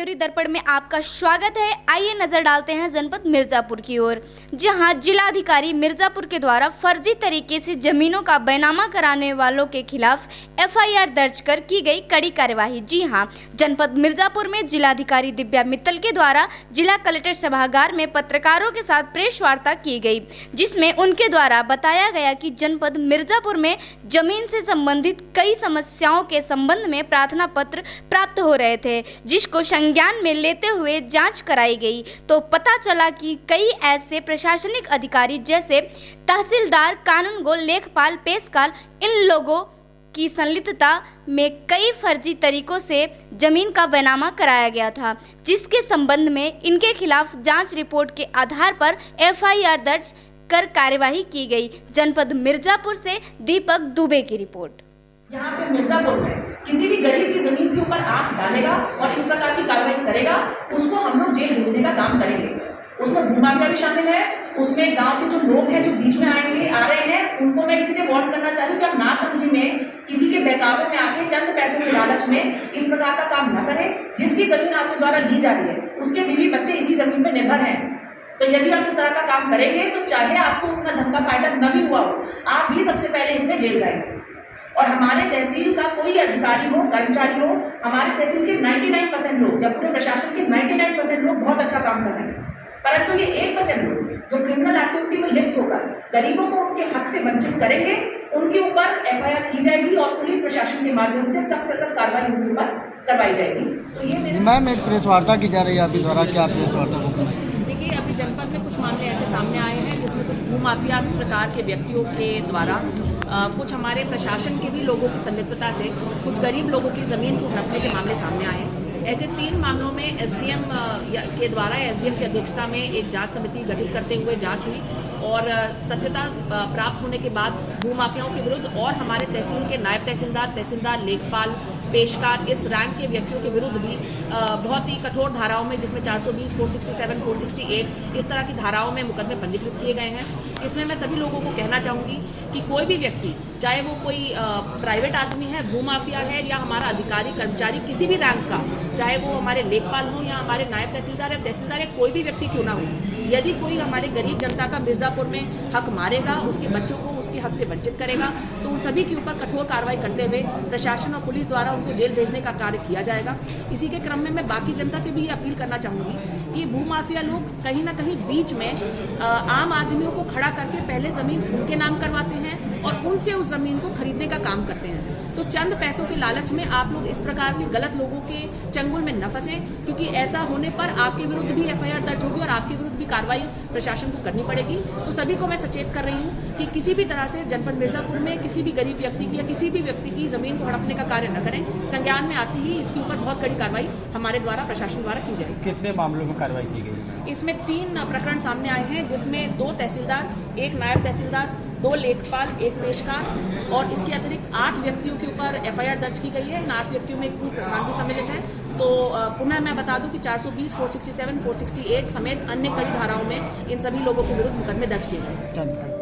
देवरी दर्पण में आपका स्वागत है। आइए नजर डालते हैं जनपद मिर्जापुर की ओर, जहां जिलाधिकारी मिर्जापुर के द्वारा फर्जी तरीके से जमीनों का बैनामा कराने वालों के खिलाफ एफआईआर दर्ज कर की गई कड़ी कार्यवाही। जी हां, जनपद मिर्जापुर में जिलाधिकारी दिव्या मित्तल के द्वारा जिला कलेक्टर सभागार में पत्रकारों के साथ प्रेस वार्ता की गई, जिसमें उनके द्वारा बताया गया कि जनपद मिर्जापुर में जमीन से संबंधित कई समस्याओं के संबंध में प्रार्थना पत्र प्राप्त हो रहे थे, जिसको संज्ञान में लेते हुए जांच कराई गई तो पता चला कि कई ऐसे प्रशासनिक अधिकारी जैसे तहसीलदार, कानूनगो, लेखपाल, पेशकार, इन लोगों की संलिप्तता में कई फर्जी तरीकों से जमीन का बैनामा कराया गया था, जिसके संबंध में इनके खिलाफ जांच रिपोर्ट के आधार पर एफआईआर दर्ज कर कार्यवाही की गई। जनपद मिर्जापुर से दीपक दुबे की रिपोर्ट। यहाँ पे मिर्जापुर में किसी भी गरीब की जमीन के ऊपर आंख डालेगा और इस प्रकार की कार्रवाई करेगा, उसको हम लोग जेल भेजने का काम करेंगे। उसमें भूमाफिया भी शामिल है, उसमें गांव के जो लोग हैं जो बीच में आ रहे हैं, उनको मैं इसीलिए वार्न करना चाहती हूँ कि आप ना समझी में किसी के बहकावे में आके चंद पैसों के लालच में इस प्रकार का काम न करें। जिसकी जमीन आपके द्वारा ली जा रही है उसके बीवी बच्चे इसी जमीन पर निर्भर हैं, तो यदि आप इस तरह का काम करेंगे तो चाहे आपको उतना धन का फायदा न भी हुआ हो, आप भी सबसे पहले इसमें जेल जाएंगे। और हमारे तहसील का कोई अधिकारी हो, कर्मचारी हो, हमारे तहसील के 99% लोग या पूरे प्रशासन के 99% लोग बहुत अच्छा काम कर रहे हैं, परंतु ये 1% लोग जो क्रिमिनल एक्टिविटी में लिप्त होकर गरीबों को उनके हक से वंचित करेंगे, उनके ऊपर एफआईआर की जाएगी और पुलिस प्रशासन के माध्यम से सख्त से सख्त कार्रवाई उनके ऊपर करवाई जाएगी। तो ये मैम एक प्रेस वार्ता की जा रही है आपके द्वारा, क्या प्रेस वार्ता को? देखिए, अभी जनपद में कुछ मामले ऐसे सामने आए हैं जिसमें कुछ भूमाफिया प्रकार के व्यक्तियों के द्वारा कुछ हमारे प्रशासन के भी लोगों की संलिप्तता से कुछ गरीब लोगों की ज़मीन को हड़पने के मामले सामने आए हैं। ऐसे 3 मामलों में एसडीएम के द्वारा एसडीएम की अध्यक्षता में एक जांच समिति गठित करते हुए जांच हुई और सत्यता प्राप्त होने के बाद भूमाफियाओं के विरुद्ध और हमारे तहसील के नायब तहसीलदार, लेखपाल, पेशकार, इस रैंक के व्यक्तियों के विरुद्ध भी बहुत ही कठोर धाराओं में, जिसमें 420, 467, 468 इस तरह की धाराओं में मुकदमे पंजीकृत किए गए हैं। इसमें मैं सभी लोगों को कहना चाहूँगी कि कोई भी व्यक्ति, चाहे वो कोई प्राइवेट आदमी है, भूमाफिया है या हमारा अधिकारी, कर्मचारी किसी भी रैंक का, चाहे वो हमारे लेखपाल हो या हमारे नायब तहसीलदार या कोई भी व्यक्ति क्यों ना हो, यदि कोई हमारे गरीब जनता का मिर्जापुर में हक मारेगा, उसके बच्चों को उसके हक से वंचित करेगा, तो उन सभी के ऊपर कठोर कार्रवाई करते हुए प्रशासन और पुलिस द्वारा उनको जेल भेजने का कार्य किया जाएगा। इसी के क्रम में मैं बाकी जनता से भी अपील करना चाहूँगी कि भूमाफिया लोग कहीं ना कहीं बीच में आम आदमियों को खड़ा करके पहले ज़मीन उनके नाम करवाते हैं और उनसे उस ज़मीन को खरीदने का काम करते हैं। तो चंद पैसों के लालच में आप लोग इस प्रकार के गलत लोगों के चंगुल में न फंसे, क्योंकि ऐसा होने पर आपके विरुद्ध भी एफआईआर दर्ज होगी और आपके विरुद्ध भी कार्रवाई प्रशासन को करनी पड़ेगी। तो सभी को मैं सचेत कर रही हूँ कि किसी भी तरह से जनपद मिर्जापुर में किसी भी गरीब व्यक्ति की या किसी भी व्यक्ति की जमीन को हड़पने का कार्य न करें। संज्ञान में आती ही इसके ऊपर बहुत कड़ी कार्रवाई हमारे द्वारा, प्रशासन द्वारा की जाएगी। कितने मामलों में कार्रवाई की गई? इसमें 3 प्रकरण सामने आए हैं, जिसमें 2 तहसीलदार, 1 नायब तहसीलदार, 2 लेखपाल, 1 पेशकार और इसके अतिरिक्त 8 व्यक्तियों के ऊपर एफआईआर दर्ज की गई है। इन 8 व्यक्तियों में एक पूर्व प्रधान भी सम्मिलित है। तो पुनः मैं बता दूं कि 420, 467, 468 समेत अन्य कड़ी धाराओं में इन सभी लोगों के विरुद्ध मुकदमे दर्ज किए गए।